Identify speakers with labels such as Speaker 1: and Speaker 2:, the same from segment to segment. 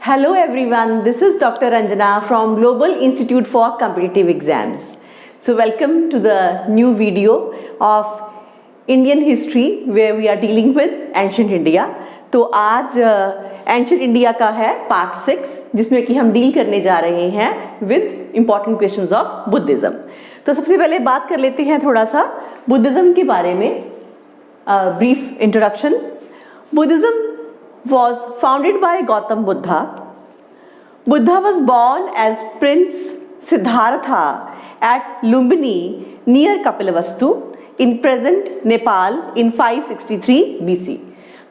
Speaker 1: Hello everyone, this is Dr. Ranjana from Global Institute for Competitive Exams. So welcome to the new video of Indian history where we are dealing with ancient India. तो आज ancient India का है part 6 जिसमें कि हम deal करने जा रहे हैं with important questions of Buddhism. तो सबसे पहले बात कर लेते हैं थोड़ा सा बुद्धिज्म के बारे में। Brief introduction. Buddhism was founded by Gautam Buddha. Buddha was born as Prince Siddhartha at Lumbini near Kapilavastu in present Nepal in 563 BC.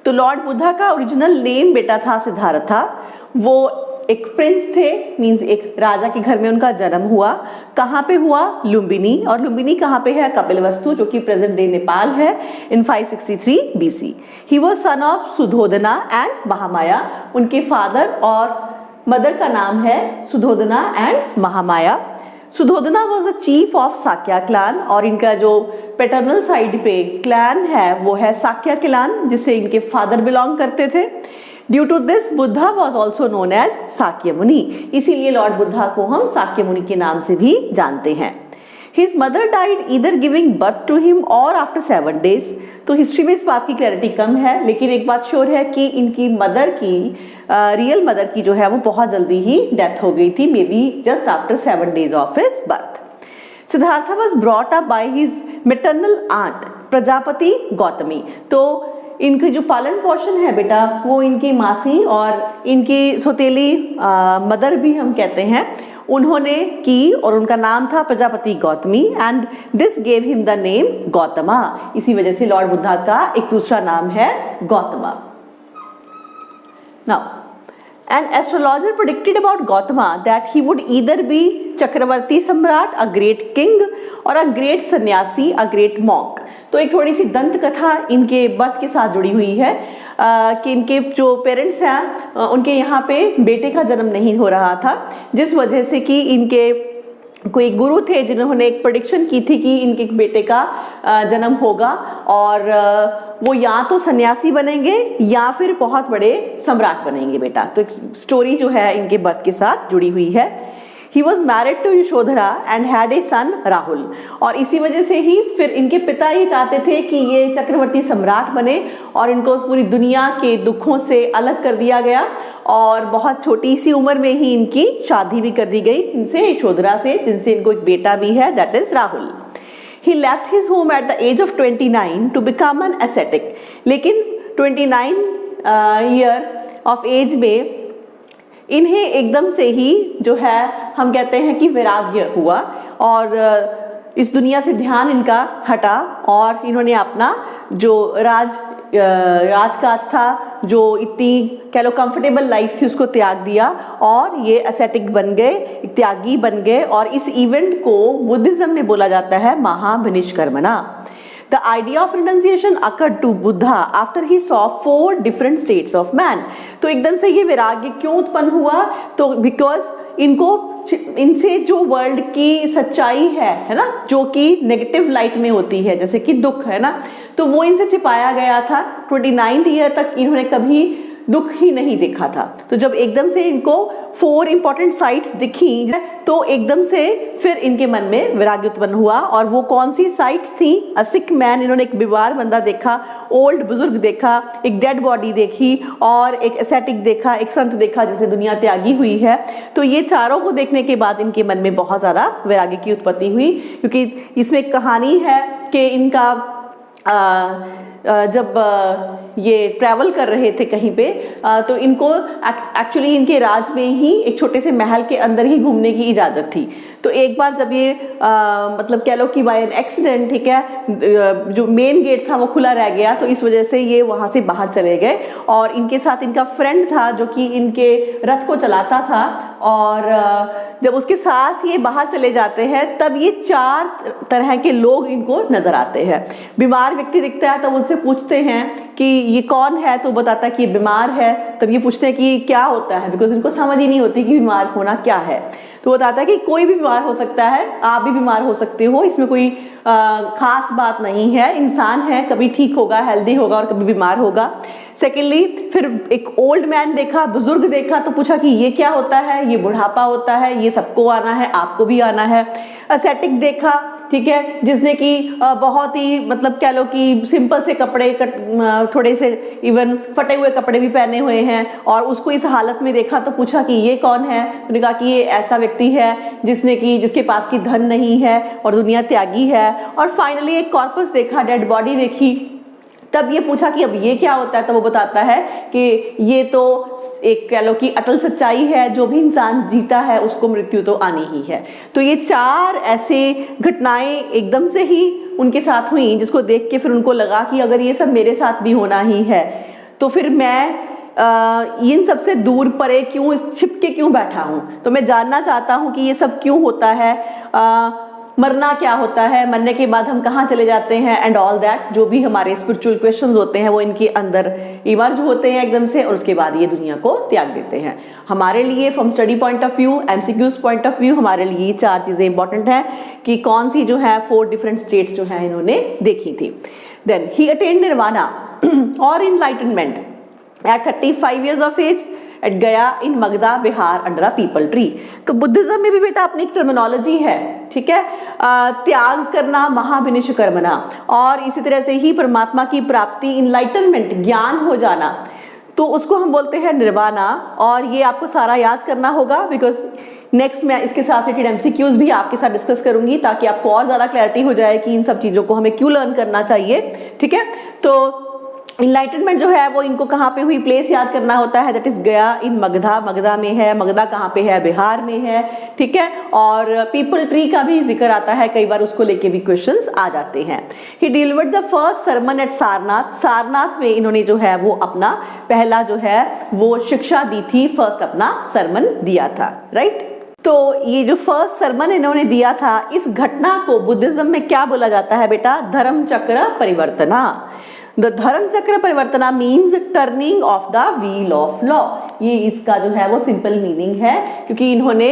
Speaker 1: तो लॉर्ड बुद्धा का ओरिजिनल नेम बेटा था सिद्धार्था। वो एक प्रिंस थे, मीन्स एक राजा के घर में उनका जन्म हुआ। कहाँ पे हुआ? लुम्बिनी। और लुम्बिनी कहाँ पे है? कपिलवस्तु, जो कि प्रेजेंट डे नेपाल है, in 563 BC। He was son of Suddhodana and Mahamaya. उनके फादर और मदर का नाम है Suddhodana and Mahamaya. Suddhodana was the chief of Shakya clan और इनका जो पैटर्नल साइड पे क्लैन है वो है साक्या क्लान, जिससे इनके फादर बिलोंग करते थे। Due to this Buddha was also known as Sakya Muni, इसीलिए लॉर्ड बुद्धा को हम साक्य मुनि के नाम से भी जानते हैं। His mother died either giving birth to him और आफ्टर 7 days। तो हिस्ट्री में इस बात की क्लैरिटी कम है, लेकिन एक बात श्योर है कि इनकी मदर की रियल मदर की जो है वो बहुत जल्दी ही डेथ हो गई थी, may be just after 7 days of his birth. Siddhartha was brought up by his maternal aunt Prajapati Gautami. तो इनकी जो पालन पोषण है बेटा वो इनकी मासी और इनकी सौतेली मदर भी हम कहते हैं, उन्होंने की और उनका नाम था Prajapati Gautami and this gave him the name Gautama. इसी वजह से लॉर्ड बुद्धा का एक दूसरा नाम है Gautama. Now an astrologer predicted about Gautama that he would either be चक्रवर्ती सम्राट, a great king, और a great सन्यासी, a great monk। तो एक थोड़ी सी दंत कथा इनके बर्थ के साथ जुड़ी हुई है कि इनके जो पेरेंट्स हैं उनके यहाँ पे बेटे का जन्म नहीं हो रहा था, जिस वजह से कि इनके कोई गुरु थे जिन्होंने एक प्रेडिक्शन की थी कि इनके बेटे का जन्म होगा और वो या तो सन्यासी बनेंगे या फिर बहुत बड़े सम्राट बनेंगे बेटा। तो एक स्टोरी जो है इनके बर्थ के साथ जुड़ी हुई है। He was married to Yashodhara and had a son Rahul. और इसी वजह से ही फिर इनके पिता ही चाहते थे कि ये चक्रवर्ती सम्राट बने और इनको पूरी दुनिया के दुखों से अलग कर दिया गया और बहुत छोटी सी उम्र में ही इनकी शादी भी कर दी गई इनसे, यशोधरा से, जिनसे इनको एक बेटा भी है, that is Rahul. He left his home at the age of 29 to become an ascetic। लेकिन 29 ईयर ऑफ एज में इन्हें एकदम से ही जो है हम कहते हैं कि वैराग्य हुआ और इस दुनिया से ध्यान इनका हटा और इन्होंने अपना जो राजकाज था, जो इतनी कह लो कंफर्टेबल लाइफ थी, उसको त्याग दिया और ये एसेटिक बन गए, त्यागी बन गए। और इस इवेंट को बुद्धिज्म में बोला जाता है महाविनिष्कर्मणा। The idea of renunciation occurred to Buddha after he saw 4 different states of man। तो एकदम से ये वैराग्य क्यों उत्पन्न हुआ? तो बिकॉज इनसे जो वर्ल्ड की सच्चाई है ना, जो कि नेगेटिव लाइट में होती है, जैसे कि दुख है ना, तो वो इनसे छिपाया गया था। 29 ईयर तक इन्होंने कभी दुख ही नहीं देखा था। तो जब एकदम से इनको 4 इंपॉर्टेंट साइट्स दिखी तो एकदम से फिर इनके मन में वैराग्य उत्पन्न हुआ। और वो कौन सी साइट्स थी? अ सिक मैन, इन्होंने एक बीमार बंदा देखा, ओल्ड बुजुर्ग देखा, एक डेड बॉडी देखी और एक एसेटिक देखा, एक संत देखा जिसे दुनिया त्यागी हुई है। तो ये चारों को देखने के बाद इनके मन में बहुत ज़्यादा वैराग्य की उत्पत्ति हुई, क्योंकि इसमें एक कहानी है कि इनका जब ये ट्रैवल कर रहे थे कहीं पे तो इनको एक्चुअली इनके राज में ही एक छोटे से महल के अंदर ही घूमने की इजाज़त थी। तो एक बार जब ये मतलब कह लो कि बाय एन एक्सीडेंट, ठीक है, जो मेन गेट था वो खुला रह गया, तो इस वजह से ये वहाँ से बाहर चले गए और इनके साथ इनका फ्रेंड था जो कि इनके रथ को चलाता था। और जब उसके साथ ये बाहर चले जाते हैं तब ये 4 तरह के लोग इनको नजर आते हैं। बीमार व्यक्ति दिखता है तो उनसे पूछते हैं कि ये कौन है, तो बताता है कि ये बीमार है। तब ये पूछते हैं कि क्या होता है, बिकॉज इनको समझ ही नहीं होती कि बीमार होना क्या है। तो बताता है कि कोई भी बीमार हो सकता है, आप भी बीमार हो सकते हो, इसमें कोई खास बात नहीं है, इंसान है, कभी ठीक होगा, हेल्दी होगा और कभी बीमार होगा। सेकेंडली फिर एक ओल्ड मैन देखा, बुजुर्ग देखा, तो पूछा कि ये क्या होता है, ये बुढ़ापा होता है, ये सबको आना है, आपको भी आना है। एस्थेटिक देखा, ठीक है, जिसने कि बहुत ही मतलब कह लो कि सिंपल से कपड़े थोड़े से इवन फटे हुए कपड़े भी पहने हुए हैं और उसको इस हालत में देखा, तो पूछा कि ये कौन है, उन्होंने कहा कि ये ऐसा व्यक्ति है जिसके पास की धन नहीं है और दुनिया त्यागी है। और फाइनली एक कॉर्पस देखा, डेड बॉडी देखी, तब ये पूछा कि अब ये क्या होता है, तो वो बताता है कि ये तो एक कह लो कि अटल सच्चाई है, जो भी इंसान जीता है उसको मृत्यु तो आनी ही है। तो ये 4 ऐसे घटनाएं एकदम से ही उनके साथ हुई, जिसको देख के फिर उनको लगा कि अगर ये सब मेरे साथ भी होना ही है तो फिर मैं इन सबसे दूर परे क्यों, छिपके क्यों बैठा हूं। तो मैं जानना चाहता हूं कि ये सब क्यों होता है, मरना क्या होता है, मरने के बाद हम कहाँ चले जाते हैं एंड ऑल दैट। जो भी हमारे स्पिरिचुअल क्वेश्चंस होते हैं वो इनके अंदर इमर्ज होते हैं एकदम से, और उसके बाद ये दुनिया को त्याग देते हैं। हमारे लिए from study point of view, MCQs point of view, हमारे लिए 4 चीजें इंपॉर्टेंट हैं कि कौन सी जो है 4 डिफरेंट स्टेट्स जो है इन्होंने देखी थी। देन ही अटेन्ड निर्वाणा और enlightenment at 35 years of age at Gaya in Magadha Bihar under a peepal tree. तो बुद्धिज्म में भी बेटा अपनी एक टर्मिनोलॉजी है, ठीक है, त्याग करना, महाविनिश कर्मणा, और इसी तरह से ही परमात्मा की प्राप्ति, इनलाइटनमेंट, ज्ञान हो जाना, तो उसको हम बोलते हैं निर्वाणा। और ये आपको सारा याद करना होगा बिकॉज नेक्स्ट मैं इसके साथ रिलेटेड एमसीक्यूज भी आपके साथ डिस्कस करूंगी ताकि आपको और ज्यादा क्लैरिटी हो जाए कि इन सब चीजों को हमें क्यों लर्न करना चाहिए, ठीक है। तो इनलाइटनमेंट जो है वो इनको कहाँ पे हुई, प्लेस याद करना होता है, दैट इज गया इन मगधा, मगधा में है, मगधा कहाँ पे है, बिहार में है, ठीक है। और पीपल ट्री का भी जिक्र आता है, कई बार उसको लेके भी क्वेश्चंस आ जाते हैं। He delivered the first sermon at Sarnath, Sarnath में इन्होंने जो है वो अपना पहला जो है वो शिक्षा दी थी, फर्स्ट अपना सरमन दिया था, राइट। तो ये जो फर्स्ट सरमन इन्होंने दिया था, इस घटना को बुद्धिज्म में क्या बोला जाता है बेटा, धर्म Chakra परिवर्तना। The Dharma Chakra Parivartana means turning of the wheel of law. ये इसका जो है वो सिंपल मीनिंग है, क्योंकि इन्होंने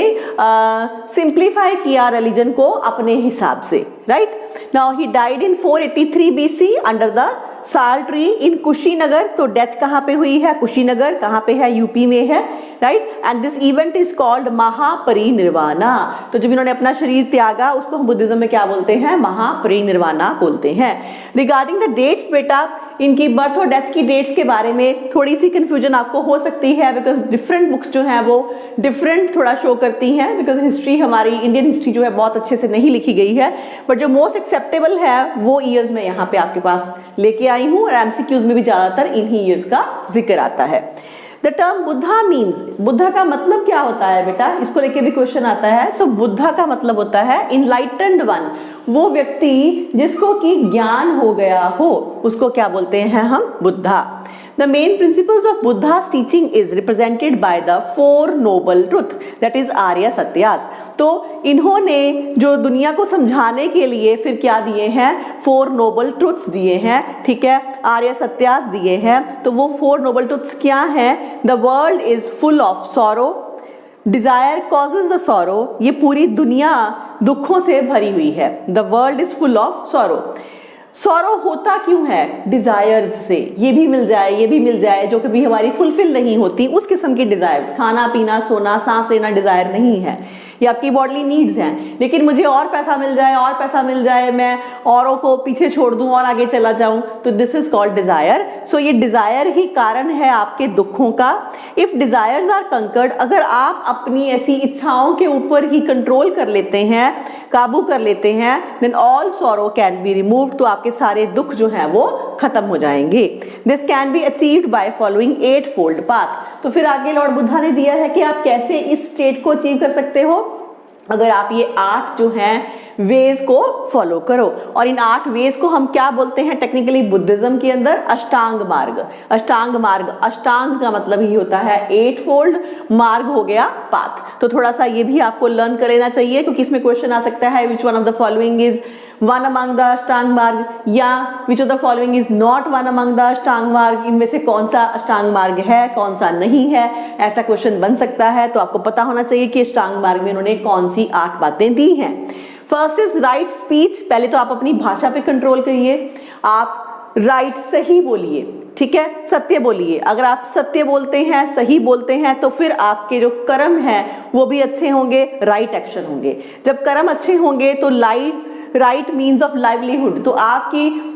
Speaker 1: सिंप्लीफाई किया रिलीजन को अपने हिसाब से, right. Now he died in 483 BC under the साल ट्री इन कुशीनगर। तो डेथ कहाँ पे हुई है, कुशीनगर कहाँ पे है, यूपी में है, right. And this event is called Mahaparinirvana. तो जब इन्होंने अपना शरीर त्यागा उसको हम बुद्धिज्म में क्या बोलते हैं, महापरिनिर्वाणा बोलते हैं। रिगार्डिंग द डेट्स बेटा, इनकी बर्थ और डेथ की डेट्स के बारे में थोड़ी सी कंफ्यूजन आपको हो सकती है बिकॉज डिफरेंट बुक्स जो हैं वो डिफरेंट थोड़ा शो करती हैं, बिकॉज हिस्ट्री हमारी इंडियन हिस्ट्री जो है बहुत अच्छे से नहीं लिखी गई है, बट जो मोस्ट एक्सेप्टेबल है वो ईयर्स में यहाँ पे आपके पास लेके आई हूँ, और एमसीक्यूज में भी ज्यादातर इन्हीं ईयर्स का जिक्र आता है। The term Buddha means, Buddha का मतलब क्या होता है बेटा, इसको लेके भी क्वेश्चन आता है। सो बुद्धा का मतलब होता है इनलाइटेंड वन, वो व्यक्ति जिसको कि ज्ञान हो गया हो, उसको क्या बोलते हैं हम, Buddha. The main principles of Buddha's teaching is represented by the 4 noble truth, that is आर्य सत्यास। तो इन्होंने जो दुनिया को समझाने के लिए फिर क्या दिए हैं, 4 noble truths दिए हैं, ठीक है, आर्य सत्यास दिए हैं। तो वो 4 noble truths क्या हैं, the world is full of sorrow, desire causes the sorrow, ये पूरी दुनिया दुखों से भरी हुई है, the world is full of sorrow। Sorrow होता क्यों है, डिजायर्स से, ये भी मिल जाए, ये भी मिल जाए, जो कभी हमारी फुलफिल नहीं होती, उस किस्म की डिजायर्स, खाना पीना सोना सांस लेना डिजायर नहीं है, ये आपकी बॉडीली नीड्स हैं। लेकिन मुझे और पैसा मिल जाए, और पैसा मिल जाए, मैं औरों को पीछे छोड़ दूं और आगे चला जाऊं, तो दिस इज कॉल्ड डिजायर। सो ये डिजायर ही कारण है आपके दुखों का। इफ डिजायर्स आर कंकर्ड, अगर आप अपनी ऐसी इच्छाओं के ऊपर ही कंट्रोल कर लेते हैं, काबू कर लेते हैं, then all sorrow can be removed, तो आपके सारे दुख जो हैं वो खत्म हो जाएंगे। This can be achieved by following 8 fold path. तो फिर आगे लॉर्ड बुद्धा ने दिया है कि आप कैसे इस स्टेट को अचीव कर सकते हो, अगर आप ये 8 जो हैं वेज को फॉलो करो। और इन 8 वेज को हम क्या बोलते हैं टेक्निकली बुद्धिज्म के अंदर, अष्टांग मार्ग। अष्टांग मार्ग, अष्टांग का मतलब ही होता है 8 फोल्ड, मार्ग हो गया पाथ। तो थोड़ा सा ये भी आपको लर्न कर लेना चाहिए, क्योंकि इसमें क्वेश्चन आ सकता है which one of the following is one among the अष्टांग मार्ग, या विच of the following is not one among the अष्टांग मार्ग, इनमें से कौन सा अष्टांग मार्ग है कौन सा नहीं है, ऐसा क्वेश्चन बन सकता है। तो आपको पता होना चाहिए कि अष्टांग मार्ग में उन्होंने कौन सी 8 बातें दी हैं। फर्स्ट इज राइट स्पीच, पहले तो आप अपनी भाषा पे कंट्रोल करिए, आप राइट सही बोलिए, ठीक है, सत्य बोलिए। अगर आप सत्य बोलते हैं, सही बोलते हैं, तो फिर आपके जो कर्म हैं वो भी अच्छे होंगे, राइट एक्शन होंगे। जब कर्म अच्छे होंगे तो राइट मीन्स ऑफ लाइवलीहुड, तो आपकी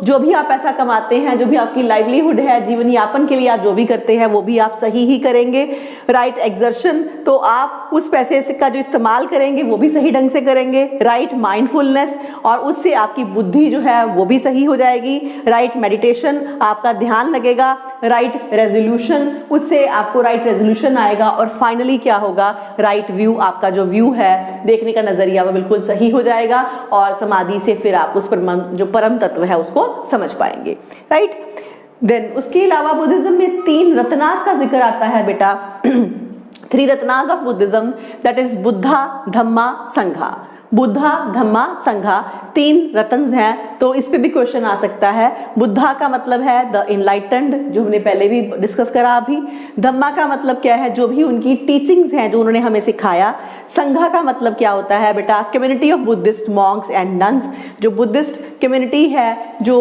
Speaker 1: जो भी आप पैसा कमाते हैं, जो भी आपकी लाइवलीहुड है, जीवन यापन के लिए आप जो भी करते हैं वो भी आप सही ही करेंगे। राइट एक्सर्शन, तो आप उस पैसे का जो इस्तेमाल करेंगे वो भी सही ढंग से करेंगे। राइट माइंडफुलनेस, और उससे आपकी बुद्धि जो है वो भी सही हो जाएगी। राइट मेडिटेशन, आपका ध्यान लगेगा। राइट रेजोल्यूशन, उससे आपको राइट रेजोल्यूशन आएगा। और फाइनली क्या होगा, राइट व्यू, आपका जो व्यू है, देखने का नजरिया वो बिल्कुल सही हो जाएगा, और समाधि से फिर आप उस जो परम तत्व है उसको समझ पाएंगे, राइट। देन उसके अलावा बुद्धिज्म में 3 रत्नास का जिक्र आता है बेटा। 3 ratnas of Buddhism, that is Buddha, Dhamma, Sangha. Buddha, Dhamma, संघा, 3 रत्न हैं। तो इस पे भी क्वेश्चन आ सकता है। बुद्धा का मतलब है द इनलाइटेंड, जो हमने पहले भी डिस्कस करा अभी। धम्मा का मतलब क्या है, जो भी उनकी टीचिंग्स हैं जो उन्होंने हमें सिखाया। संघा का मतलब क्या होता है बेटा, community of Buddhist Monks and nuns, जो बुद्धिस्ट कम्युनिटी है, जो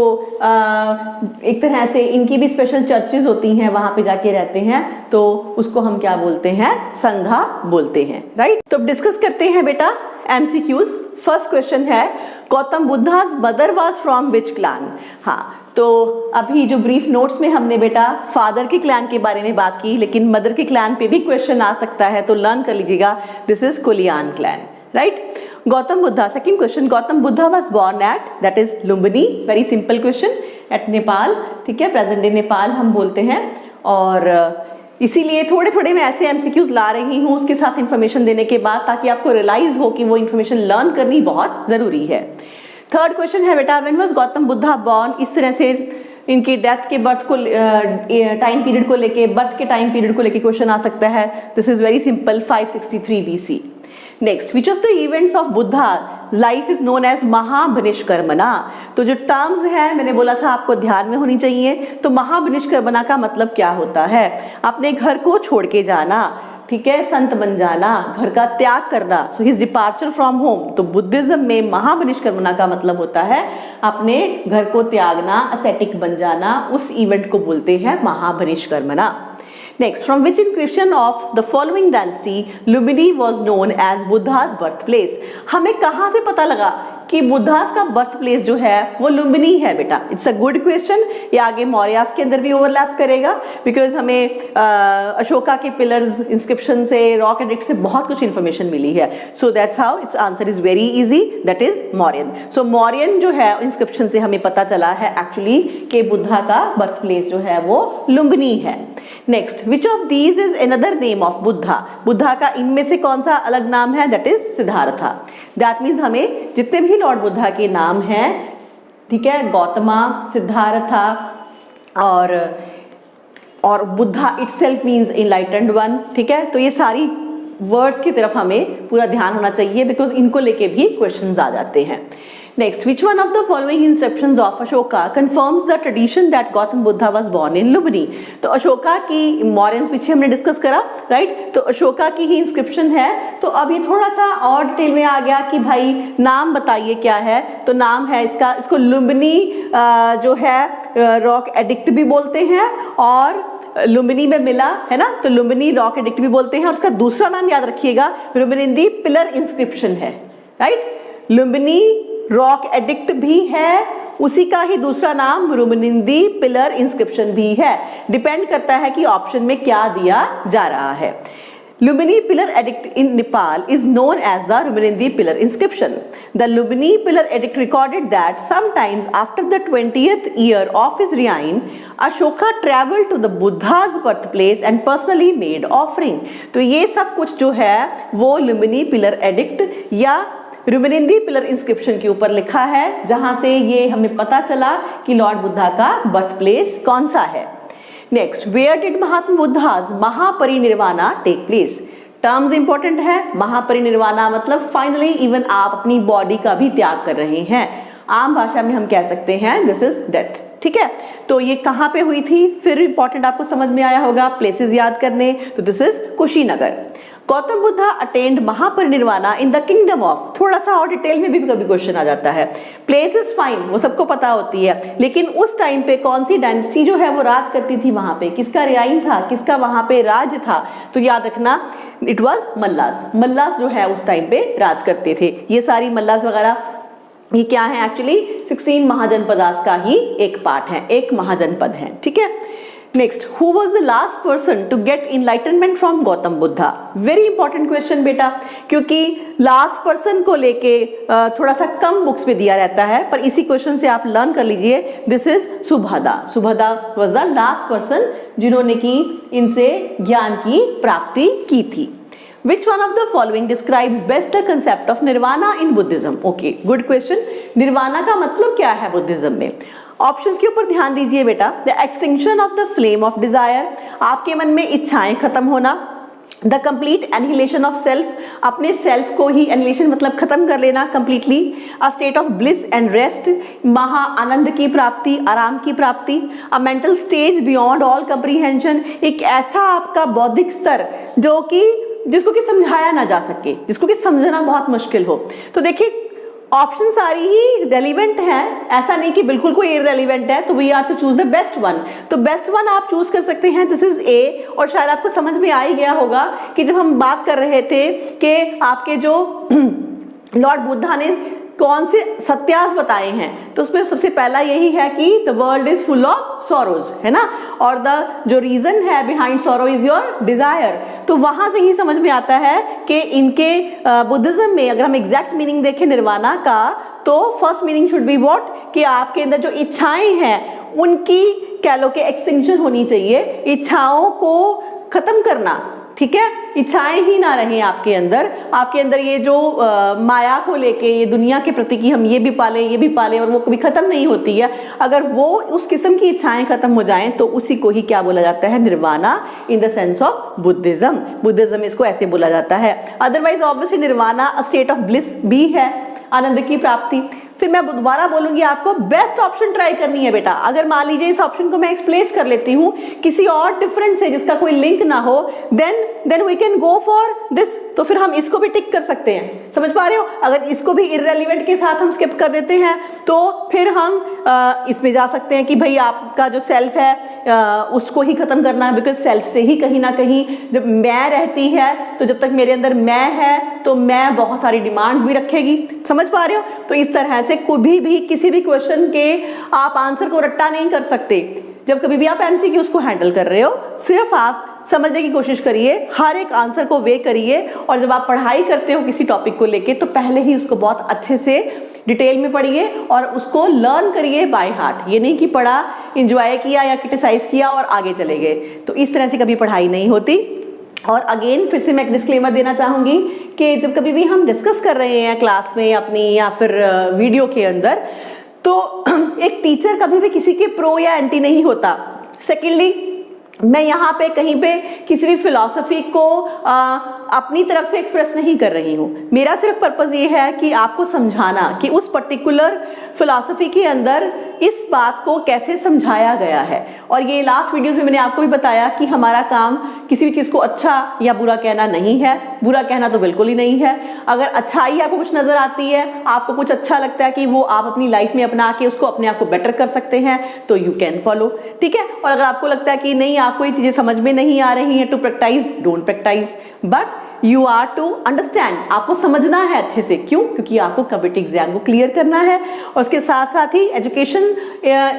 Speaker 1: एक तरह से इनकी भी स्पेशल चर्चेज होती हैं, वहां पे जाके रहते हैं, तो उसको हम क्या बोलते हैं, संघा बोलते हैं, राइट। तो डिस्कस करते हैं बेटा MCQs। फर्स्ट क्वेश्चन है, Gautam Buddha's mother was from which clan. हाँ, तो अभी जो ब्रीफ नोट्स में हमने बेटा फादर के क्लैन के बारे में बात की, लेकिन मदर के क्लैन पे भी क्वेश्चन आ सकता है, तो लर्न कर लीजिएगा। This is Koliyan clan, right. Gautam Buddha, second question, Gautam Buddha was born at, that is Lumbini. Very simple question, at Nepal, ठीक है, प्रेजेंट डे नेपाल हम बोलते हैं। और इसीलिए थोड़े थोड़े मैं ऐसे MCQs ला रही हूँ उसके साथ इंफॉर्मेशन देने के बाद, ताकि आपको रियलाइज हो कि वो इंफॉर्मेशन लर्न करनी बहुत जरूरी है। थर्ड क्वेश्चन है बेटा, when was Gautam Buddha born. इस तरह से इनकी डेथ के बर्थ को टाइम पीरियड को लेके, बर्थ के टाइम पीरियड को लेके क्वेश्चन आ सकता है। This is very simple, 563 BC। Next, which of the events of Buddha life is known as Mahabhinishkramana. तो जो टर्म्स है मैंने बोला था आपको ध्यान में होनी चाहिए। तो महाभिनिष्कर्मणा का मतलब क्या होता है, अपने घर को छोड़ के जाना, ठीक है, संत बन जाना, घर का त्याग करना। So his departure from home. तो बुद्धिज्म में महाभिनिष्कर्मणा का मतलब होता है अपने घर को त्यागना, असेटिक बन जाना, उस इवेंट को बोलते हैं महाभिनिष्कर्मणा। Next, from which inscription of the following dynasty Lumbini was known as Buddha's birthplace? हमें कहाँ से पता लगा कि बुद्धास का बर्थ प्लेस जो है वो लुम्बिनी है बेटा? It's a good question. ये आगे मौर्यास के अंदर भी ओवरलैप करेगा, बिकॉज हमें अशोका के पिलर्स, इंस्क्रिप्शन से, रॉक एडिक्ट से बहुत कुछ इंफॉर्मेशन मिली है। So that's how its answer is very easy, that is Mauryan. So Mauryan जो है इंस्क्रिप्शन से हमें पता चला है एक्चुअली कि बुद्धा का बर्थ प्लेस जो है वो लुम्बिनी है। Next, which of these is another name of Buddha? Buddha का इनमें से कौन सा अलग नाम है? That is Siddhartha. That means हमें जितने भी लॉर्ड बुद्धा के नाम हैं, ठीक है, गौतमा, सिद्धार्था और Buddha itself means enlightened one, ठीक है। तो ये सारी वर्ड्स की तरफ हमें पूरा ध्यान होना चाहिए, बिकॉज इनको लेके भी क्वेश्चंस आ जाते हैं। Next, which one of the following inscriptions of Ashoka confirms the tradition that Gautam Buddha was born in Lumbini? तो अशोका की, मौर्यंस पीछे हमने डिस्कस करा, राइट। तो अशोका की ही इंस्क्रिप्शन है। तो अब ये थोड़ा सा और डिटेल में आ गया कि भाई नाम बताइए क्या है। तो नाम है इसको लुम्बिनी जो है रॉक एडिक्ट भी बोलते हैं, और लुम्बिनी में मिला है ना, तो लुम्बिनी रॉक एडिक्ट भी बोलते हैं। और उसका दूसरा नाम याद रखिएगा, लुम्बिनी पिलर इंस्क्रिप्शन है, राइट। लुम्बिनी रॉक एडिक्ट भी है, उसी का ही दूसरा नाम रुमनिंदी पिलर इंस्क्रिप्शन भी है। डिपेंड करता है कि ऑप्शन में क्या दिया जा रहा है। Lumbini pillar edict in Nepal is known as the Ruminindi pillar inscription. The Lumbini pillar edict recorded that sometimes after the 20th year of his reign, Ashoka traveled to the Buddha's birthplace and personally made offering. तो ये सब कुछ जो है वो Lumbini pillar edict या रुमिनिंदी pillar inscription के ऊपर लिखा है, जहां से ये हमें पता चला कि लॉर्ड बुद्धा का बर्थ प्लेस कौन सा है। Next, where did Mahatma Buddha's Mahaparinirvana take place? Terms important है। महापरिनिर्वाणा मतलब फाइनली इवन आप अपनी बॉडी का भी त्याग कर रहे हैं। आम भाषा में हम कह सकते हैं दिस इज डेथ। ठीक है, तो ये कहाँ पे हुई थी, फिर इंपॉर्टेंट आपको समझ में आया होगा प्लेसेस याद करने, तो this is Kushinagar. Gautam Buddha attend Mahaparinirvana in the kingdom of, थोड़ा सा और डिटेल में भी कभी क्वेश्चन आ जाता है। प्लेस इज फाइन, वो सबको पता होती है, लेकिन उस टाइम पे कौन सी डायनेस्टी जो है वो राज करती थी वहां पे, किसका रियाइन था, किसका वहां पे राज था, तो याद रखना इट वाज मल्लास। मल्लास जो है उस टाइम पे राज करते थे। ये सारी मल्लास वगैरह ये क्या है, एक्चुअली 16 महाजनपदास का ही एक पार्ट है, एक महाजनपद है। ठीक है, next, who was the last person to get enlightenment from Gautam Buddha. Very important question बेटा, क्योंकि लास्ट पर्सन को लेके थोड़ा सा कम बुक्स में दिया रहता है, पर इसी क्वेश्चन से आप लर्न कर लीजिए। This is Subhadda. Subhadda was the last person जिन्होंने की इनसे ज्ञान की प्राप्ति की थी। Which one of the following describes best the concept of nirvana in Buddhism? Okay, good question. Nirvana का मतलब क्या है बुद्धिज्म में? ऑप्शंस के ऊपर ध्यान दीजिए बेटा। The extinction of the flame of desire, आपके मन में इच्छाएं खत्म होना। The complete annihilation of self, अपने सेल्फ को ही annihilation मतलब खत्म कर लेना completely। A state of bliss and rest, महा आनंद की प्राप्ति, आराम की प्राप्ति। A mental stage beyond all comprehension, एक ऐसा आपका बौद्धिक स्तर जो कि जिसको कि समझाया ना जा सके, जिसको कि समझना बहुत मुश्किल हो। तो देखिए ऑप्शन सारी ही रेलिवेंट हैं, ऐसा नहीं कि बिल्कुल कोई इररेलेवेंट है, तो we are to choose the best one. तो बेस्ट वन आप चूज कर सकते हैं, दिस इज ए। और शायद आपको समझ में आ ही गया होगा कि जब हम बात कर रहे थे कि आपके जो लॉर्ड बुद्धा ने कौन से सत्यास बताए हैं, तो उसमें सबसे पहला यही है कि the world is full of sorrows, है ना, और द जो रीजन है behind sorrow is your desire. तो वहां से ही समझ में आता है कि इनके बुद्धिज्म में अगर हम एग्जैक्ट मीनिंग देखें निर्वाणा का, तो first meaning should be what, कि आपके अंदर जो इच्छाएं हैं उनकी कह लो कि एक्सटिंक्शन होनी चाहिए, इच्छाओं को खत्म करना। ठीक है, इच्छाएं ही ना रहें आपके अंदर ये जो माया को लेके, ये दुनिया के प्रति कि हम ये भी पालें और वो कभी खत्म नहीं होती है, अगर वो उस किस्म की इच्छाएं खत्म हो जाएं तो उसी को ही क्या बोला जाता है, nirvana in the sense of Buddhism इसको ऐसे बोला जाता है। Otherwise obviously nirvana a state of bliss भी है, आनंद की प्राप्ति। फिर मैं दोबारा बोलूंगी आपको बेस्ट ऑप्शन ट्राई करनी है बेटा। अगर मान लीजिए इस ऑप्शन को मैं एक्सप्लेस कर लेती हूँ किसी और डिफरेंट से जिसका कोई लिंक ना हो, then we can go for this, तो फिर हम इसको भी टिक कर सकते हैं। समझ पा रहे हो? अगर इसको भी इररेलेवेंट के साथ हम स्किप कर देते हैं तो फिर हम इसमें जा सकते हैं कि भाई आपका जो सेल्फ है उसको ही खत्म करना है, बिकॉज सेल्फ से ही कहीं ना कहीं जब मैं रहती है, तो जब तक मेरे अंदर मैं है तो मैं बहुत सारी डिमांड्स भी रखेगी। समझ पा रहे हो? तो इस तरह से कभी भी किसी भी क्वेश्चन के आप आंसर को रट्टा नहीं कर सकते। जब कभी भी आप एमसीक्यू उसको हैंडल कर रहे हो, सिर्फ आप समझने की कोशिश करिए, हर एक आंसर को वे करिए, और जब आप पढ़ाई करते हो किसी टॉपिक को लेके तो पहले ही उसको बहुत अच्छे से डिटेल में पढ़िए और उसको लर्न करिए बाय हार्ट। ये नहीं कि पढ़ा, एंजॉय किया या क्रिटिसाइज किया और आगे चले गए, तो इस तरह से कभी पढ़ाई नहीं होती। और अगेन फिर से मैं एक डिस्क्लेमर देना चाहूँगी कि जब कभी भी हम डिस्कस कर रहे हैं क्लास में अपनी या फिर वीडियो के अंदर, तो एक टीचर कभी भी किसी के प्रो या एंटी नहीं होता। सेकेंडली, मैं यहाँ पे कहीं पे किसी भी फिलॉसफी को अपनी तरफ से एक्सप्रेस नहीं कर रही हूँ। मेरा सिर्फ पर्पस ये है कि आपको समझाना कि उस पर्टिकुलर फिलॉसफी के अंदर इस बात को कैसे समझाया गया है। और ये लास्ट वीडियोस में मैंने आपको भी बताया कि हमारा काम किसी भी चीज़ को अच्छा या बुरा कहना नहीं है, बुरा कहना तो बिल्कुल ही नहीं है। अगर अच्छाई आपको कुछ नज़र आती है, आपको कुछ अच्छा लगता है कि वो आप अपनी लाइफ में अपना के उसको अपने आप को बेटर कर सकते हैं, तो यू कैन फॉलो, ठीक है। और अगर आपको लगता है कि नहीं, आपको ये चीज़ें समझ में नहीं आ रही हैं, to practice, don't practice, but you are to understand, आपको समझना है अच्छे से। क्यों? क्योंकि आपको कॉम्पिटिटिव एग्जाम को क्लियर करना है। और उसके साथ साथ ही एजुकेशन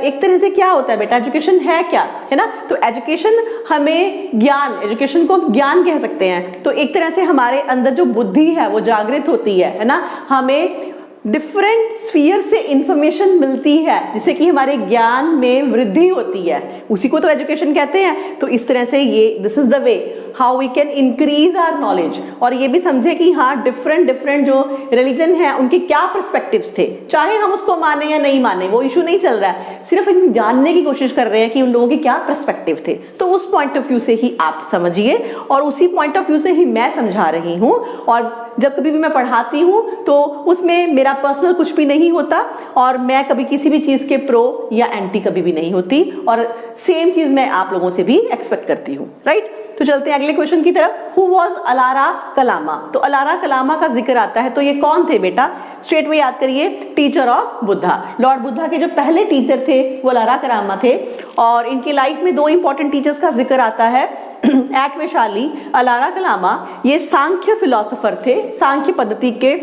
Speaker 1: एक तरह से क्या होता है बेटा, एजुकेशन है क्या, है ना। तो एजुकेशन हमें ज्ञान, एजुकेशन को हम ज्ञान कह सकते हैं। तो एक तरह से हमारे अंदर जो बुद्धि है वो जागृत होती है ना, हमें डिफरेंट स्फीयर से इंफॉर्मेशन मिलती है जिससे कि हमारे ज्ञान में वृद्धि होती है, उसी को तो एजुकेशन कहते हैं। तो इस तरह से ये this is the way how we can increase our knowledge, और ये भी समझे कि हाँ डिफरेंट जो रिलीजन है उनके क्या पर्सपेक्टिव्स थे, चाहे हम उसको माने या नहीं माने वो इशू नहीं चल रहा है, सिर्फ हम जानने की कोशिश कर रहे हैं कि उन लोगों के क्या पर्सपेक्टिव थे। तो उस पॉइंट ऑफ व्यू से ही आप समझिए और उसी पॉइंट ऑफ व्यू से ही मैं समझा रही हूँ। और जब कभी भी मैं पढ़ाती हूँ तो उसमें मेरा पर्सनल कुछ भी नहीं होता और मैं कभी किसी भी चीज़ के प्रो या एंटी कभी भी नहीं होती, और सेम चीज़ मैं आप लोगों से भी एक्सपेक्ट करती हूँ, राइट। तो चलते हैं अगले क्वेश्चन की तरफ। Who was Alara Kalama? तो अलारा कलामा का जिक्र आता है तो ये कौन थे बेटा? स्ट्रेट वे याद करिए, teacher of Buddha. Lord Buddha के जो पहले टीचर थे वो अलारा कलामा थे, और इनकी लाइफ में दो इंपॉर्टेंट टीचर्स का जिक्र आता है। एट वैशाली अलारा कलामा ये सांख्य फिलोसोफर थे, सांख्य पद्धति के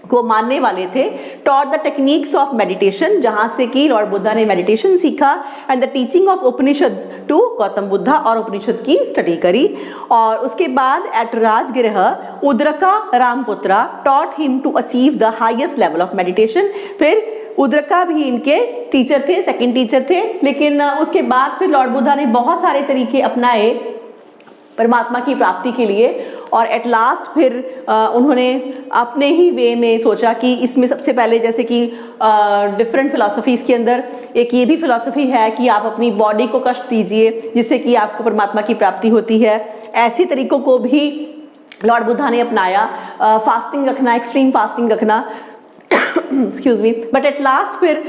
Speaker 1: को मानने वाले थे। Taught the techniques of meditation, जहां से कि लॉर्ड बुद्धा ने मेडिटेशन सीखा, and the teaching of Upanishad to Gautam Buddha, और उपनिषद की स्टडी करी। और उसके बाद at Rajgriha Udraka Ramaputra taught him to achieve the highest level of meditation. फिर उद्रका भी इनके टीचर थे, सेकंड टीचर थे, लेकिन उसके बाद फिर लॉर्ड बुद्धा ने बहुत सारे तरीके अपनाए परमात्मा की प्राप्ति के लिए, और एट लास्ट फिर उन्होंने अपने ही वे में सोचा कि इसमें सबसे पहले जैसे कि डिफरेंट फिलॉसफीज के अंदर एक ये भी फिलॉसफी है कि आप अपनी बॉडी को कष्ट दीजिए जिससे कि आपको परमात्मा की प्राप्ति होती है। ऐसी तरीकों को भी लॉर्ड बुद्धा ने अपनाया, फास्टिंग रखना, एक्सट्रीम फास्टिंग रखना excuse me. But at last फिर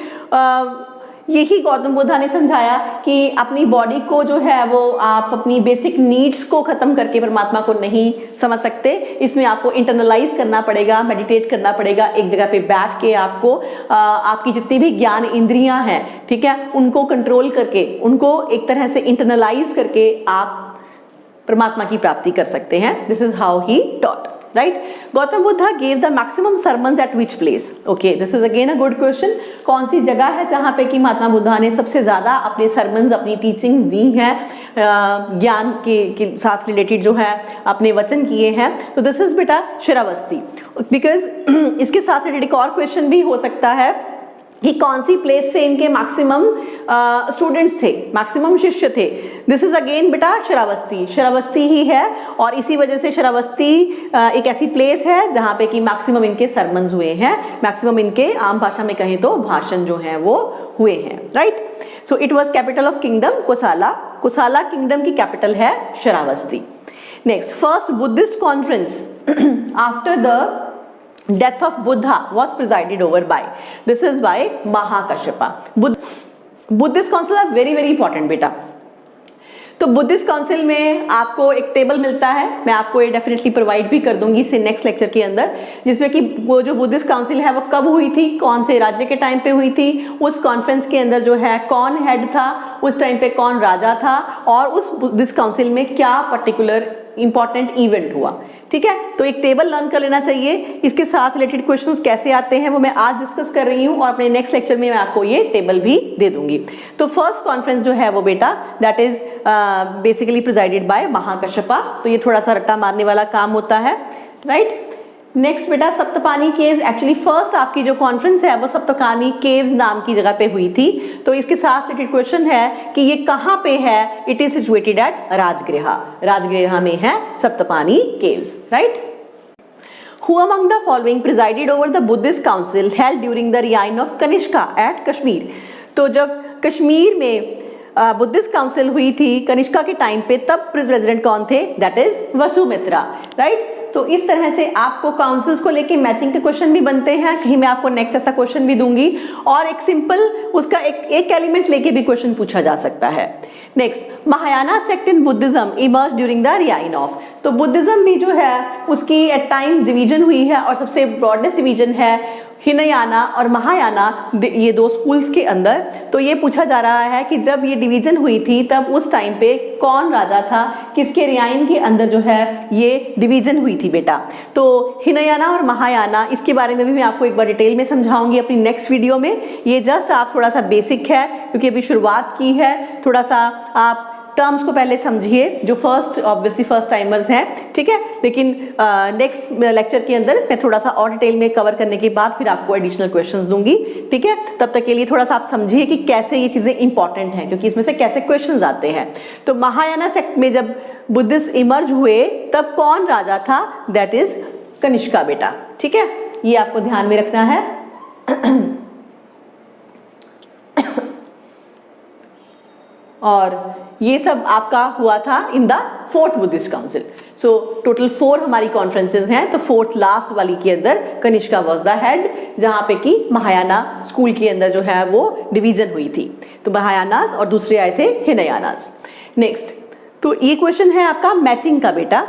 Speaker 1: यही गौतम बुद्धा ने समझाया कि अपनी बॉडी को जो है वो आप अपनी बेसिक नीड्स को खत्म करके परमात्मा को नहीं समझ सकते, इसमें आपको इंटरनलाइज करना पड़ेगा, मेडिटेट करना पड़ेगा, एक जगह पे बैठ के आपको आपकी जितनी भी ज्ञान इंद्रियां हैं, ठीक है, उनको कंट्रोल करके, उनको एक तरह से इंटरनलाइज करके आप परमात्मा की प्राप्ति कर सकते हैं। This is how he taught, right. Gautam Buddha gave the maximum sermons eight which place? Okay, this is again a good question. कौन सी जगह है जहां पे कि महात्मा बुद्धा ने सबसे ज्यादा अपने sermons, अपनी टीचिंग्स दी हैं, ज्ञान के साथ रिलेटेड जो है अपने वचन किए हैं? तो दिस इज बेटा श्रावस्ती। बिकॉज इसके साथ रिलेटेड एक और क्वेश्चन भी हो सकता है कि कौन सी प्लेस से इनके मैक्सिमम स्टूडेंट्स थे, मैक्सिमम शिष्य थे? दिस इज अगेन बेटा श्रावस्ती, श्रावस्ती ही है, और इसी वजह से श्रावस्ती एक ऐसी प्लेस है जहां पे कि मैक्सिमम इनके सरमन्स हुए हैं, मैक्सिमम इनके आम भाषा में कहें तो भाषण जो हैं वो हुए हैं, right. So it was capital of kingdom कोसाला, कोसाला kingdom की कैपिटल है Shravasti. Next, first Buddhist conference after the death of Buddha was presided over by, this is by Mahakashyapa. Buddhist council are very important बेटा। तो Buddhist council में आपको एक table मिलता है, मैं आपको ये डेफिनेटली प्रोवाइड भी कर दूंगी इसे नेक्स्ट लेक्चर के अंदर, जिसमें कि वो जो बुद्धिस्ट काउंसिल है वो कब हुई थी, कौन से राज्य के टाइम पे हुई थी, उस कॉन्फ्रेंस के अंदर जो है कौन हेड था, उस टाइम पे कौन राजा था, और उस बुद्धिस्ट काउंसिल में क्या पर्टिकुलर इंपॉर्टेंट इवेंट हुआ, ठीक है। तो एक टेबल लर्न कर लेना चाहिए। इसके साथ रिलेटेड क्वेश्चंस कैसे आते हैं वो मैं आज डिस्कस कर रही हूँ, और अपने नेक्स्ट लेक्चर में मैं आपको ये टेबल भी दे दूंगी। तो फर्स्ट कॉन्फ्रेंस जो है वो बेटा that is basically presided by Mahakashyapa. तो ये थोड़ा सा रट्टा मारने वाला काम होता है, राइट। नेक्स्ट बेटा सप्तपानी केव्स, एक्चुअली फर्स्ट आपकी जो कॉन्फ्रेंस है वो सप्तपानी केव्स नाम की जगह पे हुई थी। तो इसके साथ रिलेटेड क्वेश्चन है कि ये कहाँ पे है? It is situated at Rajgriha, Rajgriha में है Saptaparni caves, right. Who among the following presided over the Buddhist council held during the reign of Kanishka at Kashmir? तो जब कश्मीर में बुद्धिस्ट काउंसिल हुई थी कनिष्का के टाइम पे, तब प्रेसिडेंट कौन थे? That is Vasumitra, right. तो इस तरह से आपको काउंसिल्स को लेके मैचिंग के क्वेश्चन भी बनते हैं, कहीं मैं आपको नेक्स्ट ऐसा क्वेश्चन भी दूंगी, और एक सिंपल उसका एक एलिमेंट लेके भी क्वेश्चन पूछा जा सकता है। Next, Mahayana sect in Buddhism emerge during the reign of. तो बुद्धिज्म भी जो है उसकी एट टाइम्स डिवीजन हुई है, और सबसे ब्रॉडेस्ट डिवीजन है हिनयाना और महायाना, ये दो स्कूल्स के अंदर। तो ये पूछा जा रहा है कि जब ये डिवीजन हुई थी तब उस टाइम पे कौन राजा था, किसके रियाइन के अंदर जो है ये डिवीजन हुई थी बेटा? तो हिनयाना और महायाना, इसके बारे में भी मैं आपको एक बार डिटेल में समझाऊंगी अपनी नेक्स्ट वीडियो में। ये जस्ट आप थोड़ा सा बेसिक है क्योंकि अभी शुरुआत की है, थोड़ा सा आप टर्म्स को पहले समझिए जो ऑब्वियसली फर्स्ट टाइमर्स हैं, ठीक है। लेकिन नेक्स्ट लेक्चर के अंदर मैं थोड़ा सा और डिटेल में कवर करने के बाद फिर आपको एडिशनल क्वेश्चंस दूंगी, ठीक है। तब तक के लिए थोड़ा सा आप समझिए कि कैसे ये चीजें इंपॉर्टेंट हैं, क्योंकि इसमें से कैसे क्वेश्चंस आते हैं। तो महायाना सेक्ट में जब बुद्धिस्ट इमर्ज हुए तब कौन राजा था? दैट इज कनिष्का बेटा। ठीक है, ये आपको ध्यान में रखना है। और ये सब आपका हुआ था in the 4th Buddhist council. So total 4 हमारी कॉन्फ्रेंसेज हैं, तो 4th लास्ट वाली के अंदर कनिष्का वॉज द हेड, जहां पे कि महायाना स्कूल के अंदर जो है वो डिवीजन हुई थी। तो महायानास और दूसरे आए थे हिनयानास। नेक्स्ट, तो ये क्वेश्चन है आपका मैचिंग का बेटा।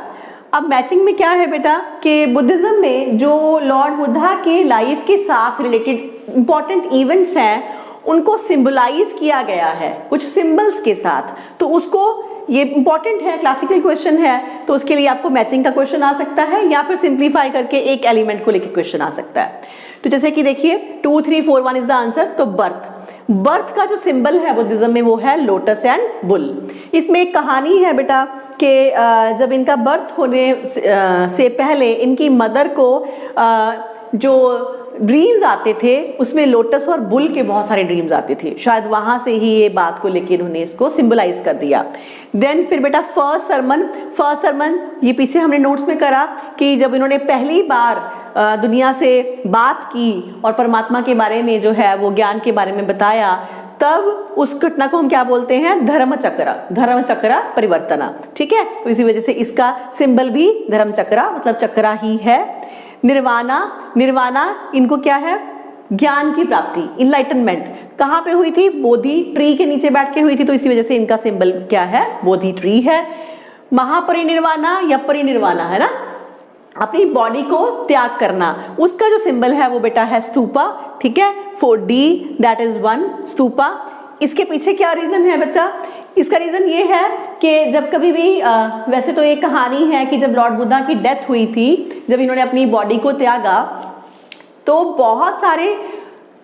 Speaker 1: अब मैचिंग में क्या है बेटा कि बुद्धिज्म में जो लॉर्ड बुद्धा के लाइफ के साथ रिलेटेड इंपॉर्टेंट इवेंट्स हैं उनको सिंबलाइज किया गया है कुछ सिंबल्स के साथ। तो उसको, ये इंपॉर्टेंट है, क्लासिकल क्वेश्चन है, तो उसके लिए आपको मैचिंग का क्वेश्चन आ सकता है या फिर सिंप्लीफाई करके एक एलिमेंट को लेकर क्वेश्चन आ सकता है। तो जैसे कि देखिए 2 3 4 1 इज द आंसर। तो बर्थ का जो सिंबल है बुद्धिज्म में वो है लोटस एंड बुल। इसमें एक कहानी है बेटा कि जब इनका बर्थ होने से पहले इनकी मदर को जो ड्रीम्स आते थे उसमें लोटस और बुल के बहुत सारे ड्रीम्स आते थे, शायद वहां से ही ये बात को लेकर उन्होंने इसको सिंबलाइज कर दिया। देन फिर बेटा फर्स्ट सरमन ये पीछे हमने नोट्स में करा कि जब इन्होंने पहली बार दुनिया से बात की और परमात्मा के बारे में जो है वो ज्ञान के बारे में बताया, तब उस घटना को हम क्या बोलते हैं? धर्म चक्र परिवर्तना। ठीक है, तो इसी वजह से इसका सिंबल भी धर्म चक्रा मतलब चक्रा ही है। निर्वाणा इनको क्या है? ज्ञान की प्राप्ति, इनलाइटनमेंट। कहाँ पे हुई थी? बोधि ट्री के नीचे बैठ के हुई थी, तो इसी वजह से इनका सिंबल क्या है? बोधि ट्री है। महापरिनिर्वाणा या परिनिर्वाणा है ना, अपनी बॉडी को त्याग करना, उसका जो सिंबल है वो बेटा है स्तूपा। ठीक है, 4D दैट इज 1 स्तूपा। इसके पीछे क्या रीजन है बच्चा? इसका रीजन ये है कि जब कभी भी वैसे तो एक कहानी है कि जब लॉर्ड बुद्धा की डेथ हुई थी, जब इन्होंने अपनी बॉडी को त्यागा, तो बहुत सारे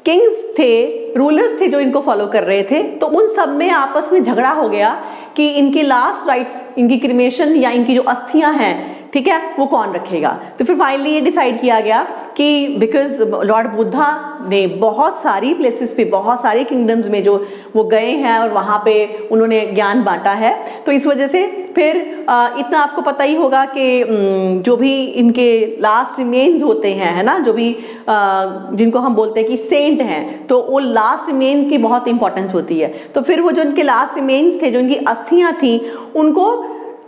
Speaker 1: किंग्स थे, रूलर्स थे जो इनको फॉलो कर रहे थे, तो उन सब में आपस में झगड़ा हो गया कि इनकी लास्ट राइट्स, इनकी क्रिमेशन या इनकी जो अस्थियां हैं, ठीक है, वो कौन रखेगा। तो फिर फाइनली ये डिसाइड किया गया कि बिकॉज लॉर्ड बुद्धा ने बहुत सारी प्लेसेस पे, बहुत सारे किंगडम्स में जो वो गए हैं और वहाँ पे उन्होंने ज्ञान बांटा है, तो इस वजह से फिर इतना आपको पता ही होगा कि जो भी इनके लास्ट रिमेन्स होते हैं, है ना, जो भी जिनको हम बोलते हैं कि सेंट हैं, तो वो लास्ट रिमेन्स की बहुत इंपॉर्टेंस होती है। तो फिर वो जो इनके लास्ट रिमेन्स थे, जो इनकी अस्थियां थी, उनको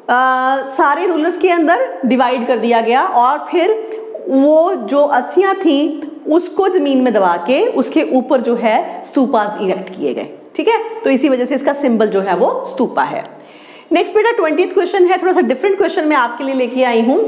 Speaker 1: सारे रूलर्स के अंदर डिवाइड कर दिया गया और फिर वो जो अस्थियां थी उसको जमीन में दबा के उसके ऊपर जो है स्तूपास इरेक्ट किए गए। ठीक है, तो इसी वजह से इसका सिंबल जो है वो स्तूपा है। नेक्स्ट बेटा 20th क्वेश्चन है, थोड़ा सा डिफरेंट क्वेश्चन मैं आपके लिए लेके आई हूँ,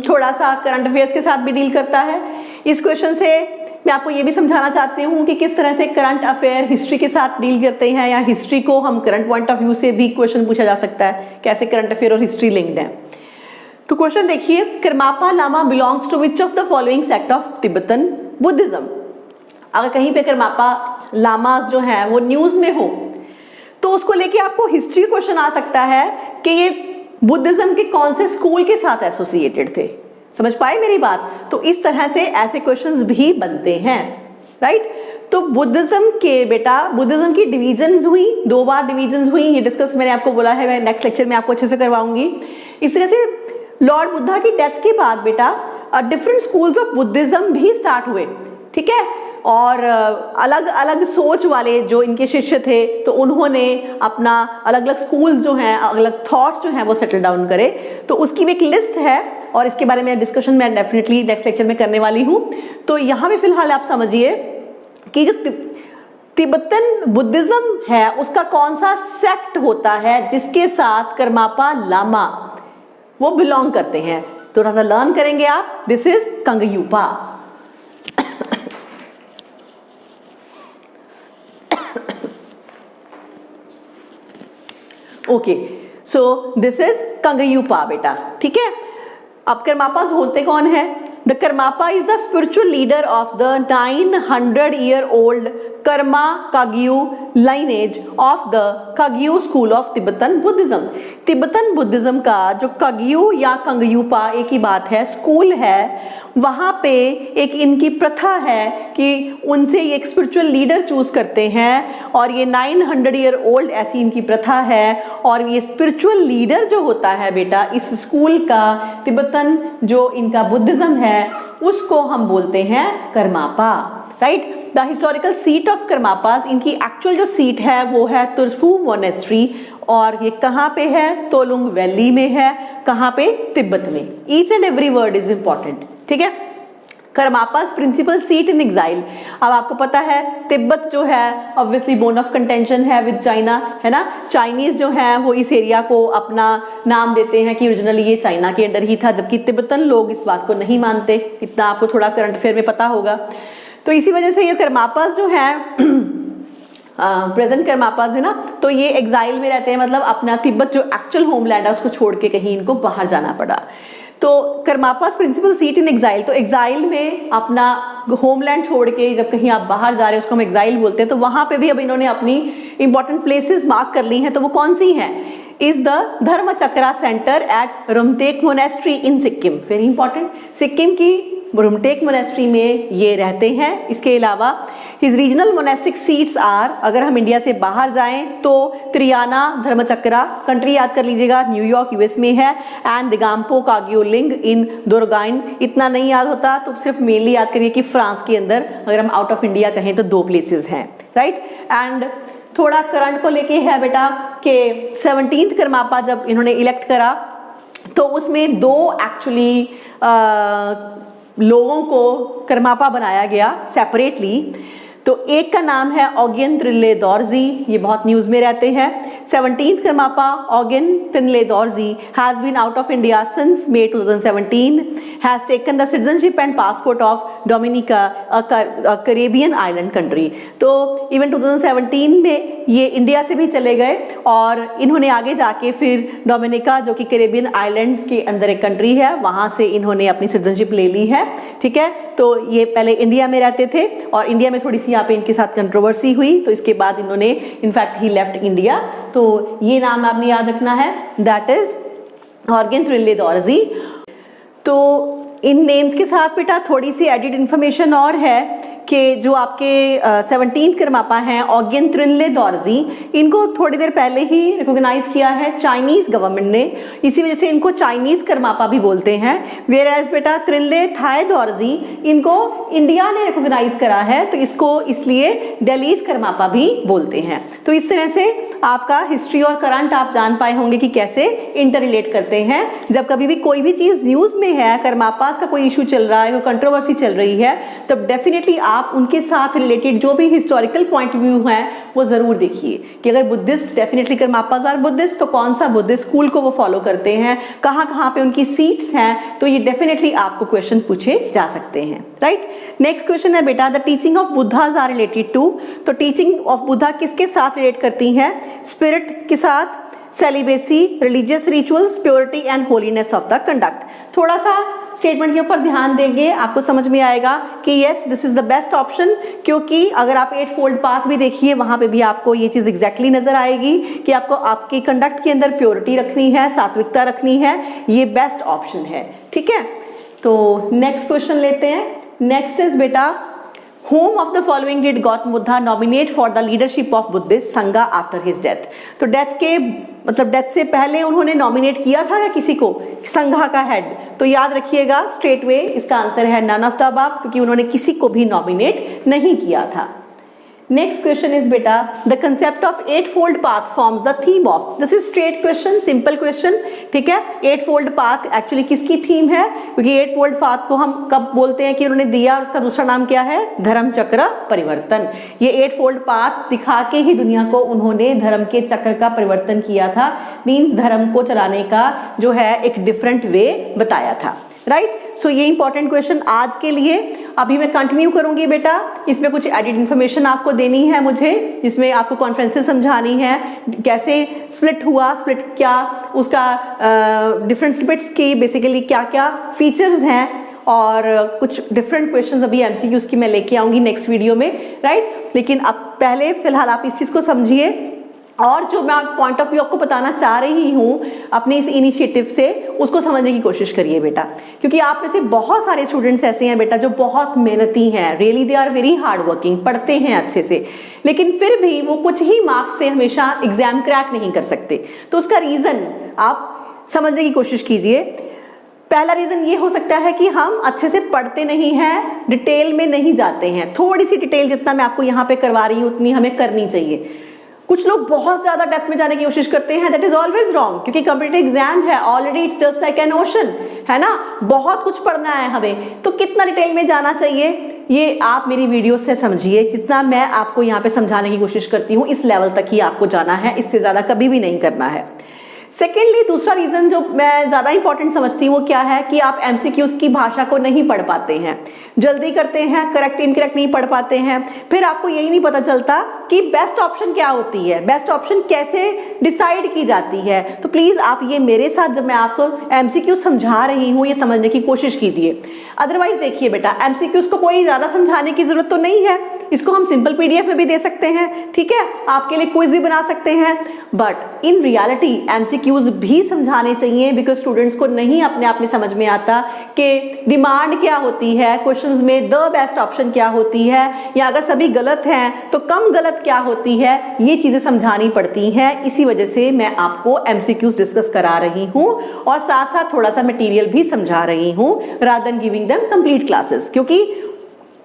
Speaker 1: थोड़ा सा करंट अफेयर्स के साथ भी डील करता है। इस क्वेश्चन से मैं आपको ये भी समझाना चाहती हूँ कि किस तरह से करंट अफेयर हिस्ट्री के साथ डील करते हैं, या हिस्ट्री को हम करंट पॉइंट ऑफ व्यू से भी क्वेश्चन पूछा जा सकता है, कैसे करंट अफेयर और हिस्ट्री लिंक्ड है। तो क्वेश्चन देखिए, Karmapa Lama belongs to which of the following sect of Tibetan Buddhism. अगर कहीं पे करमापा लामास जो है वो न्यूज में हो, तो उसको लेके आपको हिस्ट्री क्वेश्चन आ सकता है कि ये बुद्धिज्म के कौन से स्कूल के साथ एसोसिएटेड थे। समझ पाए मेरी बात? तो इस तरह से ऐसे क्वेश्चंस भी बनते हैं, राइट। तो बुद्धिज्म के बेटा, बुद्धिज्म की डिवीजन्स हुई, 2 बार डिवीजन्स हुई, ये डिस्कस मैंने आपको बोला है, मैं नेक्स्ट लेक्चर में आपको अच्छे से करवाऊंगी। इस तरह से लॉर्ड बुद्धा की डेथ के बाद बेटा डिफरेंट स्कूल्स ऑफ बुद्धिज्म भी स्टार्ट हुए, ठीक है, और अलग अलग सोच वाले जो इनके शिष्य थे, तो उन्होंने अपना अलग अलग स्कूल्स जो हैं, अलग अलग थॉट्स जो हैं वो सेटल डाउन करे। तो उसकी भी एक लिस्ट है और इसके बारे में डिस्कशन मैं डेफिनेटली नेक्स्ट लेक्चर में करने वाली हूँ। तो यहाँ भी फिलहाल आप समझिए कि जो तिब्बतन बुद्धिज्म है उसका कौन सा सेक्ट होता है जिसके साथ करमापा लामा वो बिलोंग करते हैं। थोड़ा सा लर्न करेंगे आप। This is Kagyupa. Okay, so this is Kagyupa बेटा, ठीक है। अब करमापास होते कौन है? The Karmapa is the spiritual leader of the 900-year-old Karma Kagyu lineage of the Kagyu school of Tibetan Buddhism. Tibetan Buddhism का जो कग्यू या कंगयूपा एक ही बात है स्कूल है, वहाँ पे एक इनकी प्रथा है कि उनसे ये एक स्पिरिचुअल लीडर चूज करते हैं और ये 900 ईयर ओल्ड ऐसी इनकी प्रथा है। और ये स्पिरिचुअल लीडर जो होता है बेटा इस स्कूल का, तिब्बतन जो इनका बुद्धिज्म है उसको हम बोलते हैं Karmapa, right. The historical seat of Karmapas, इनकी एक्चुअल जो सीट है वो है तुर्फू मोनेस्ट्री, और ये कहाँ पे है? तोलुंग वैली में है। कहाँ पे? तिब्बत में। Each and every word is important, ठीक है। करमापास प्रिंसिपल सीट इन एग्जाइल। अब आपको पता है तिब्बत जो है ऑब्वियसली बोन ऑफ कंटेंशन है विद चाइना, है ना। चाइनीज जो है वो इस एरिया को अपना नाम देते हैं कि ओरिजिनली ये चाइना के अंडर ही था, जबकि तिब्बतन लोग इस बात को नहीं मानते। इतना आपको थोड़ा करंट अफेयर में पता होगा। तो इसी वजह से ये करमापास जो है प्रेजेंट करमापास है ना, तो ये एग्जाइल में रहते हैं, मतलब अपना तिब्बत जो एक्चुअल होमलैंड है उसको छोड़ के कहीं इनको बाहर जाना पड़ा। तो करमापास प्रिंसिपल सीट इन एग्जाइल, तो एग्जाइल में अपना होमलैंड छोड़ के जब कहीं आप बाहर जा रहे हैं उसको हम एग्जाइल बोलते हैं। तो वहाँ पे भी अब इन्होंने अपनी इंपॉर्टेंट प्लेसेस मार्क कर ली हैं। तो वो कौन सी हैं? Is the Dharmachakra centre at Rumtek monastery in Sikkim, very important. Sikkim की रुमटेक मोनेस्ट्री में ये रहते हैं। इसके अलावा his regional monastic seats are, अगर हम इंडिया से बाहर जाएं तो त्रियाना धर्मचक्रा, कंट्री याद कर लीजिएगा, न्यूयॉर्क यूएस में है, एंड दिगाम्पो काग्यो लिंग इन दोरगाइन। इतना नहीं याद होता तो सिर्फ मेनली याद करिए कि फ्रांस के अंदर, अगर हम आउट ऑफ इंडिया कहें तो 2 प्लेसेस हैं, राइट। एंड थोड़ा करंट को लेके है बेटा कि 17th करमापा जब इन्होंने इलेक्ट करा तो उसमें 2 एक्चुअली लोगों को करमापा बनाया गया सेपरेटली। तो एक का नाम है ओग्यन त्रिनले दोरजी, ये बहुत न्यूज़ में रहते हैं। 17th Karmapa Ogyen Trinley Dorje has been out of India since May 2017, has taken the citizenship and passport of Dominica, a Caribbean island country. तो इवन 2017 में ये इंडिया से भी चले गए और इन्होंने आगे जाके फिर डोमिनिका जो कि कैरेबियन आइलैंड्स के अंदर एक कंट्री है, वहाँ से इन्होंने अपनी सिटीजनशिप ले ली है, ठीक है। तो ये पहले इंडिया में रहते थे और इंडिया में थोड़ी सी यहाँ पे इनके साथ कंट्रोवर्सी हुई, तो इसके बाद इन्होंने इनफैक्ट ही लेफ्ट इंडिया। तो ये नाम आपने याद रखना है, दैट इज ओग्यन त्रिनले दोरजी। तो इन नेम्स के साथ बेटा थोड़ी सी एडिड इंफॉर्मेशन और है कि जो आपके 17th करमापा हैं ओग्यन त्रिनले दोरजी, इनको थोड़ी देर पहले ही रिकॉग्नाइज किया है चाइनीज गवर्नमेंट ने, इसी वजह से इनको चाइनीज करमापा भी बोलते हैं। वेयर एज बेटा त्रिनले थाई दोरजी इनको इंडिया ने रिकॉग्नाइज करा है, तो इसको इसलिए दिल्लीज करमापा भी बोलते हैं। तो इस तरह से आपका हिस्ट्री और करंट आप जान पाए होंगे कि कैसे इंटर रिलेट करते हैं। जब कभी भी कोई भी चीज़ न्यूज़ में है, करमापास का कोई इशू चल रहा है, कोई कंट्रोवर्सी चल रही है, तब डेफिनेटली आप उनके साथ रिलेटेड जो भी हिस्टोरिकल पॉइंट ऑफ व्यू है वो ज़रूर देखिए कि अगर बुद्धिस्ट, डेफिनेटली करमापास आर बुद्धिस्ट, तो कौन सा बुद्धिस्ट स्कूल को वो फॉलो करते हैं, कहाँ कहाँ पे उनकी सीट्स हैं। तो ये डेफिनेटली आपको क्वेश्चन पूछे जा सकते हैं, राइट। नेक्स्ट क्वेश्चन है बेटा the teaching of Buddha's are related to. तो टीचिंग ऑफ बुद्धा किसके साथ रिलेट करती हैं? स्पिरिट के साथ, celibacy, religious rituals, purity and holiness of the conduct. थोड़ा सा स्टेटमेंट के ऊपर ध्यान देंगे, आपको समझ में आएगा कि yes this is the best option, क्योंकि अगर आप 8 फोल्ड पाथ भी देखिए वहां पे भी आपको ये चीज एग्जैक्टली नजर आएगी कि आपको आपकी कंडक्ट के अंदर प्योरिटी रखनी है, सात्विकता रखनी है, ये बेस्ट ऑप्शन है, ठीक है। तो नेक्स्ट क्वेश्चन लेते हैं। नेक्स्ट इज बेटा Whom of the following did Gautam Buddha nominate for the leadership of Buddhist Sangha after his death? तो डेथ के मतलब डेथ से पहले उन्होंने नॉमिनेट किया था या किसी को संघा का हेड? तो याद रखिएगा स्ट्रेट वे इसका आंसर है नन ऑफ द अबव, क्योंकि उन्होंने किसी को भी नॉमिनेट नहीं किया था। नेक्स्ट क्वेश्चन इज बेटा the concept of 8 fold path forms the theme of. This is straight question, simple question, ठीक है। 8 फोल्ड पाथ एक्चुअली किसकी थीम है? क्योंकि 8 फोल्ड पाथ को हम कब बोलते हैं कि उन्होंने दिया, और उसका दूसरा नाम क्या है? धर्म चक्र परिवर्तन। ये 8 फोल्ड पाथ दिखा के ही दुनिया को उन्होंने धर्म के चक्र का परिवर्तन किया था, मीन्स धर्म को चलाने का जो है एक डिफरेंट वे बताया था, राइट। सो ये इंपॉर्टेंट क्वेश्चन आज के लिए। अभी मैं कंटिन्यू करूंगी बेटा, इसमें कुछ एडिड इन्फॉर्मेशन आपको देनी है मुझे, जिसमें आपको कॉन्फ्रेंसेस समझानी है, कैसे स्प्लिट हुआ, स्प्लिट क्या उसका डिफरेंट स्प्लिट्स की बेसिकली क्या क्या फीचर्स हैं, और कुछ डिफरेंट क्वेश्चंस अभी एमसीक्यूज की मैं लेके आऊँगी नेक्स्ट वीडियो में, राइट। लेकिन अब पहले फिलहाल आप इस चीज़ को समझिए, और जो मैं पॉइंट ऑफ व्यू आपको बताना चाह रही हूँ अपने इस इनिशिएटिव से, उसको समझने की कोशिश करिए बेटा, क्योंकि आप में से बहुत सारे स्टूडेंट्स ऐसे हैं बेटा जो बहुत मेहनती हैं, really they are very hard working, पढ़ते हैं अच्छे से, लेकिन फिर भी वो कुछ ही मार्क्स से हमेशा एग्जाम क्रैक नहीं कर सकते। तो उसका रीज़न आप समझने की कोशिश कीजिए। पहला रीज़न ये हो सकता है कि हम अच्छे से पढ़ते नहीं हैं, डिटेल में नहीं जाते हैं। थोड़ी सी डिटेल जितना मैं आपको यहाँ पे करवा रही हूँ उतनी हमें करनी चाहिए। कुछ लोग बहुत ज़्यादा डेप्थ में जाने की कोशिश करते हैं, दैट इज ऑलवेज रॉन्ग, क्योंकि कॉम्पिटिटिव एग्जाम है, already it's just like an ocean, है ना, बहुत कुछ पढ़ना है हमें, तो कितना डिटेल में जाना चाहिए ये आप मेरी वीडियो से समझिए। जितना मैं आपको यहाँ पे समझाने की कोशिश करती हूँ इस लेवल तक ही आपको जाना है, इससे ज़्यादा कभी भी नहीं करना है। सेकेंडली, दूसरा रीज़न जो मैं ज़्यादा इंपॉर्टेंट समझती हूँ वो क्या है कि आप एमसीक्यूज की भाषा को नहीं पढ़ पाते हैं, जल्दी करते हैं, करेक्ट इनकरेक्ट नहीं पढ़ पाते हैं, फिर आपको यही नहीं पता चलता कि बेस्ट ऑप्शन क्या होती है, बेस्ट ऑप्शन कैसे डिसाइड की जाती है। तो प्लीज़ आप ये मेरे साथ जब मैं आपको एमसीक्यूज समझा रही हूँ ये समझने की कोशिश कीजिए। अदरवाइज देखिए बेटा, एमसीक्यूज को कोई ज़्यादा समझाने की ज़रूरत तो नहीं है, इसको हम सिंपल पीडीएफ में भी दे सकते हैं, ठीक है, आपके लिए क्विज भी बना सकते हैं, बट इन रियलिटी एमसीक्यूज भी समझाने चाहिए, बिकॉज स्टूडेंट्स को नहीं अपने आप में समझ में आता कि डिमांड क्या होती है क्वेश्चंस में, द बेस्ट ऑप्शन क्या होती है, या अगर सभी गलत हैं तो कम गलत क्या होती है, ये चीज़ें समझानी पड़ती हैं। इसी वजह से मैं आपको एमसीक्यूज डिस्कस करा रही हूँ और साथ साथ थोड़ा सा मटेरियल भी समझा रही हूँ, rather than giving them complete classes, क्योंकि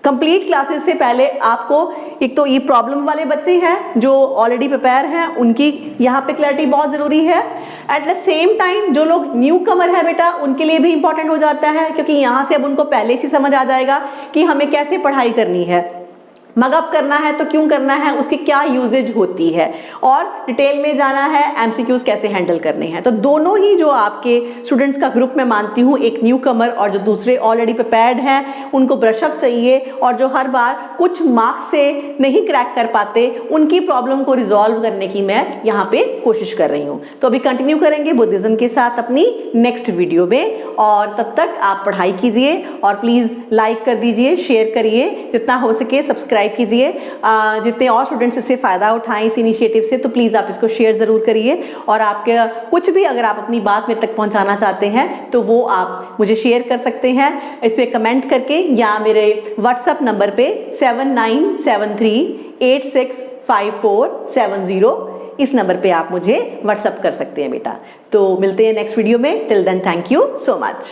Speaker 1: कंप्लीट क्लासेस से पहले आपको एक तो ये प्रॉब्लम वाले बच्चे हैं जो ऑलरेडी प्रिपेयर हैं, उनकी यहाँ पे क्लैरिटी बहुत ज़रूरी है। एट द सेम टाइम जो लोग न्यू कमर है बेटा उनके लिए भी इंपॉर्टेंट हो जाता है, क्योंकि यहाँ से अब उनको पहले से समझ आ जाएगा कि हमें कैसे पढ़ाई करनी है, मगअप करना है तो क्यों करना है, उसकी क्या यूजेज होती है, और डिटेल में जाना है एमसीक्यूज कैसे हैंडल करने हैं। तो दोनों ही जो आपके स्टूडेंट्स का ग्रुप मैं मानती हूँ, एक न्यू कमर और जो दूसरे ऑलरेडी प्रिपेयर्ड हैं, उनको ब्रशअप चाहिए, और जो हर बार कुछ मार्क्स से नहीं क्रैक कर पाते उनकी प्रॉब्लम को रिजॉल्व करने की मैं यहाँ पे कोशिश कर रही हूँ। तो अभी कंटिन्यू करेंगे बुद्धिज्म के साथ अपनी नेक्स्ट वीडियो में, और तब तक आप पढ़ाई कीजिए और प्लीज़ लाइक कर दीजिए, शेयर करिए, जितना हो सके सब्सक्राइब कीजिए। जितने और स्टूडेंट्स इससे फ़ायदा उठाएं इस इनिशिएटिव से, तो प्लीज़ आप इसको शेयर ज़रूर करिए, और आपके कुछ भी अगर आप अपनी बात मेरे तक पहुंचाना चाहते हैं तो वो आप मुझे शेयर कर सकते हैं इस पर कमेंट करके, या मेरे व्हाट्सएप नंबर पे 7973865470, इस नंबर पे आप मुझे व्हाट्सएप कर सकते हैं बेटा। तो मिलते हैं नेक्स्ट वीडियो में, till then thank you so much.